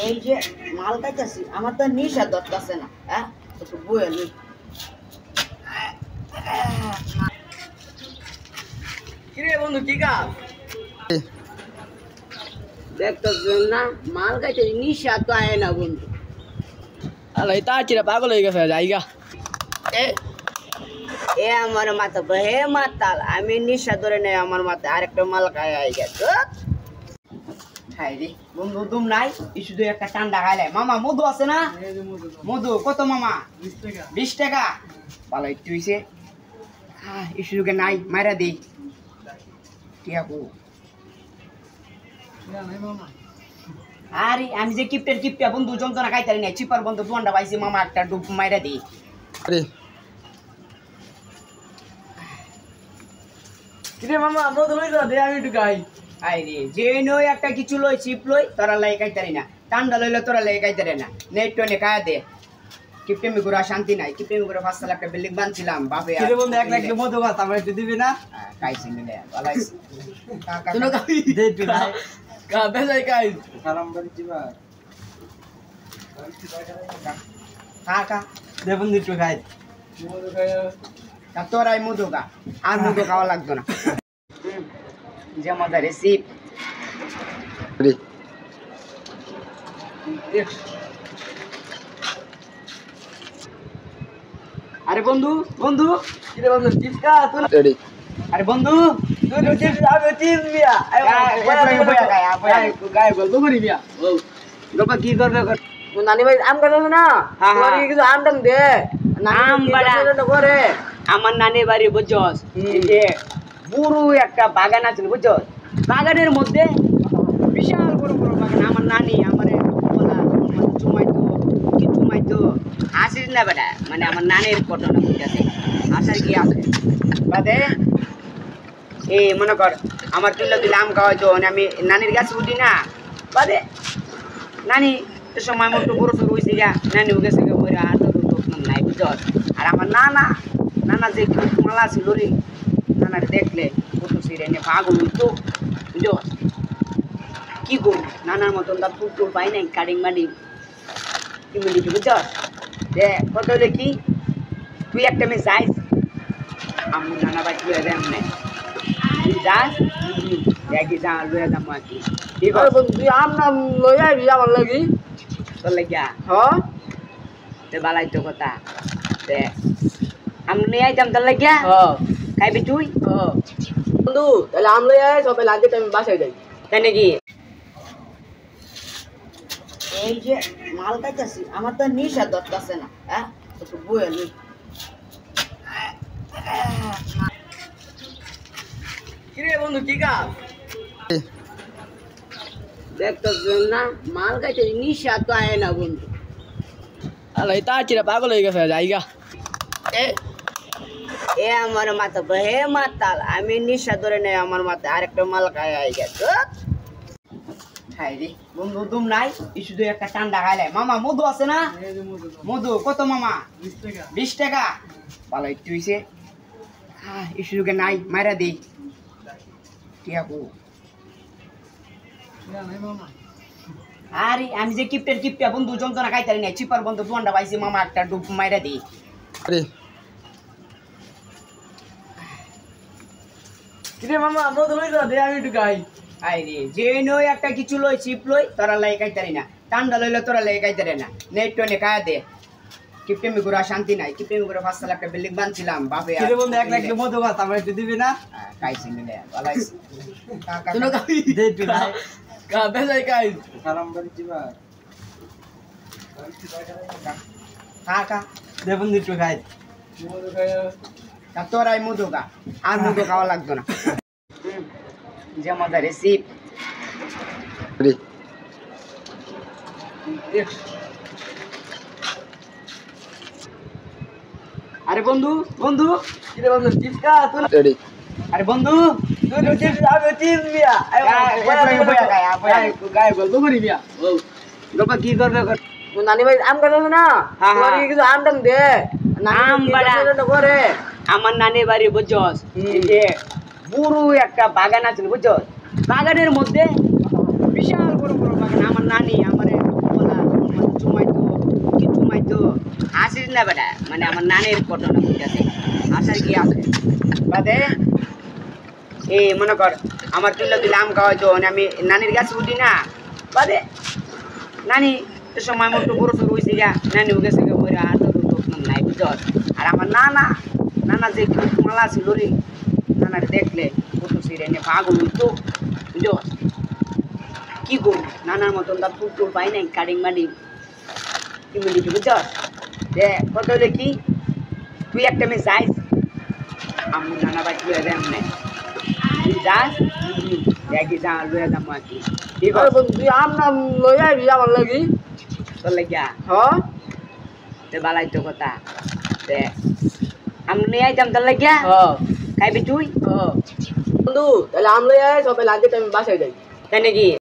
এই যে মাল খাইতেছি আমার তো নিশা ধরতেছে না। হ্যাঁ একটু বয়ে নি কিরে বন্ধু কি কাজ দেখতেছেন না? মাল খাইতে নিশা তো আয় না বন্ধু। আলাই তা চিরা পাগল হয়ে গেছে জায়গা এ আমার মাথা হে মাতাল আমি নিশা ধরে নেই আমার মাথায় আরেকটা মাল খাই আই গেছে। খাই রে বন্ধু দুম নাই শুধু একটা ঠান্ডা খাইলে মামা মধু আছে না? মধু কত মামা? 20 টাকা। ভালো একটু হইছে ইস্যুকে নাই মাইরা দিই ঠিক আছে। আরে আমি যে কিপটা বন্ধু যন্ত্রণা খাইতারি না চিপার বন্ধু দোয়ানটা পাইছি মামা একটা ডুব মাইরা দিই। আরে কিরে মামা মধু লই যা দে আমি একটু খাই। আরে যে নই একটা কিছু লই চিপ লই তোরা লাই খাইতারি না ঠান্ডা লইলে তোরা লাই খাইতারে না নেট টোনে খায়া দে। কিপটে মি গুড়া শান্তি নাই কিপটে মি গুড়া 5 লাখ একটা বিল্ডিং বানছিলাম বাপে। কিরে বন্ধু 1 লাখ মধু খাস আমার একটু দিবি না? খাইছি মিলে ভালাইছি তুই খাই দে একটু খাই কা বেজাই খাই সালাম বাড়ি দিবা কাকা দে বন্ধু একটু খাই মধু খাই তা তোরাই মধু খা আর মধু খাওয়া লাগতো না। যে মজা রেসিপ আরে বন্ধু বন্ধু কিরে বন্ধু চিপকা তুই রেডি আরে বন্ধু তুই চিপস আমি চিপস মিয়া গায় বল বগরি মিয়া ও বাবা কি করবে নানি ভাই আম কাটছ না তোমার কিছু আম টাম দে আম বাড়া করে আমার নানির বাড়ি বুঝছস যে পুরো একটা বাগান আছে বুঝছস বাগানের মধ্যে বিশাল বড় বড় বাগান আমার নানি আমার বলা চুমাইতো কি চুমাইতো আসিস না বেটা মানে আমার নানির ঘটনা বুঝাতে আসার কি আছে বাদে এই মনে কর আমার চুল্লা দিলে আম খাওয়াইতো আমি নানির গাছ উঠি না বাদে নানি সময় মতো বড় সড় হয়েছে গা নানি গেছে ওই আর নাই বুঝছস। আর আমার নানা যে মালা ছিল রে নানার দেখলে কত সিরে নে পাগল হইতো বুঝছস। কি করব নানার মতন তার ফুল পাই নাই কাটিং মাটিং কি মিলি বুঝছস। দেখ কত হলে কি তুই একটা মেয়ে যাইস আমি নানা বাড়ি লয়ে যাই আমি তুই যাস দেখি যা লয়ে যাবো আর কি ঠিক আছে তুই আম নাম লই আইবি আমার লাগি তোর লাগিয়া হ তে বালাই তো কথা দেখ আমি নিয়ে আইতাম তোর লাগিয়া খাইবি তুই বন্ধু তাহলে আম লই আয় সবাই লাগে আমি বাসায় যাই তাই নাকি? এই যে মাল খাইতেছি আমার তো নিশা ধরতেছে না। হ্যাঁ একটু বয়ে নি কিরে বন্ধু কি কাজ দেখতেছেন না? মাল খাইতে নিশা তো আয় না বন্ধু। আলাই তা চিরা পাগল হয়ে গেছে জায়গা এ আমার মাথা হে মাতাল আমি নিশা ধরে নেই আমার মাথায় আরেকটা মাল খাই আই গেছে। খাই রে বন্ধু দুম নাই শুধু একটা ঠান্ডা খাইলে মামা মধু আছে না? মধু কত মামা? 20 টাকা। ভালো একটু হইছে শুধুকে নাই মাইরা দিই ঠিক আছে। আরে আমি যে কিপটা বন্ধু যন্ত্রণা খাইতারি না চিপার বন্ধু দোয়ানটা পাইছি মামা একটা ডুব মাইরা দিই। আরে কিরে মামা মধু লই যা দে আমি একটু খাই। আরে যে নই একটা কিছু লই চিপ লই তোরা লাই খাইতারি না ঠান্ডা লইলে তোরা লাই খাইতারে না নেট টোনে খায়া দে। কিপটে মি গুড়া শান্তি নাই কিপটে মি গুড়া 5 লাখ একটা বিল্ডিং বানছিলাম বাপে। কিরে বন্ধু 1 লাখ মধু খাস আমার একটু দিবি না? খাইছি মিলে ভালাইছি তুই খাই দে একটু খাই কা বেজাই খাই সালাম বাড়ি দিবা কাকা দে বন্ধু একটু খাই তা তোরাই মধু খা আর মধু খাওয়া লাগতো না। যে মজা রেসিপ রেডি আরে বন্ধু বন্ধু কিরে বন্ধু চিপকা তুই রেডি আরে বন্ধু তুই চিপস আমি চিপস মিয়া গায় বল বগরি মিয়া ও বাবা কি করবে নানি ভাই আম কাটছ না তোমার কিছু আম টাম দে আম বাড়া করে আমার নানির বাড়ি বুঝছস যে পুরো একটা বাগান আছে বুঝছস বাগানের মধ্যে বিশাল বড় বড় বাগান আমার নানি আমার নানির ঘটনা বুঝতেছে আসার কি আছে বাদে এই মনে কর আমার চুল্লা দিলে আম খাওয়াইতো আমি নানির গাছ উঠি না বাদে নানি তো সময় মতো বড় সড় হয়েছে গা নানি ও গেছে ওই আর তো নাই বুঝছ আর আমার নানা যে মালা ছিল রে নানার দেখলে ফটো সিরে এনে পাগল হইতো বুঝছ কি করবো নানার মতন তার ফুল পাই নাই কাটিং মাটিং কি মিলিছি বুঝছ দে কত হলে কি তুই একটা মেয়ে যাইস আমি নানা বাড়ি লয়ে যাই আমি তুই যাস দেখি যা লয়ে যাবো আর কি ঠিক আরে আছে বন্ধু তুই আম নাম লই আইবি আমার লাগি তোর লাগিয়া হ তে বালাই তো কথা তে আমি নিয়ে আইতাম তোর লাগিয়া হ খাইবি তুই হ বন্ধু তাহলে আম লই আয় সবাই লাগে আমি বাসায় যাই তাই নাকি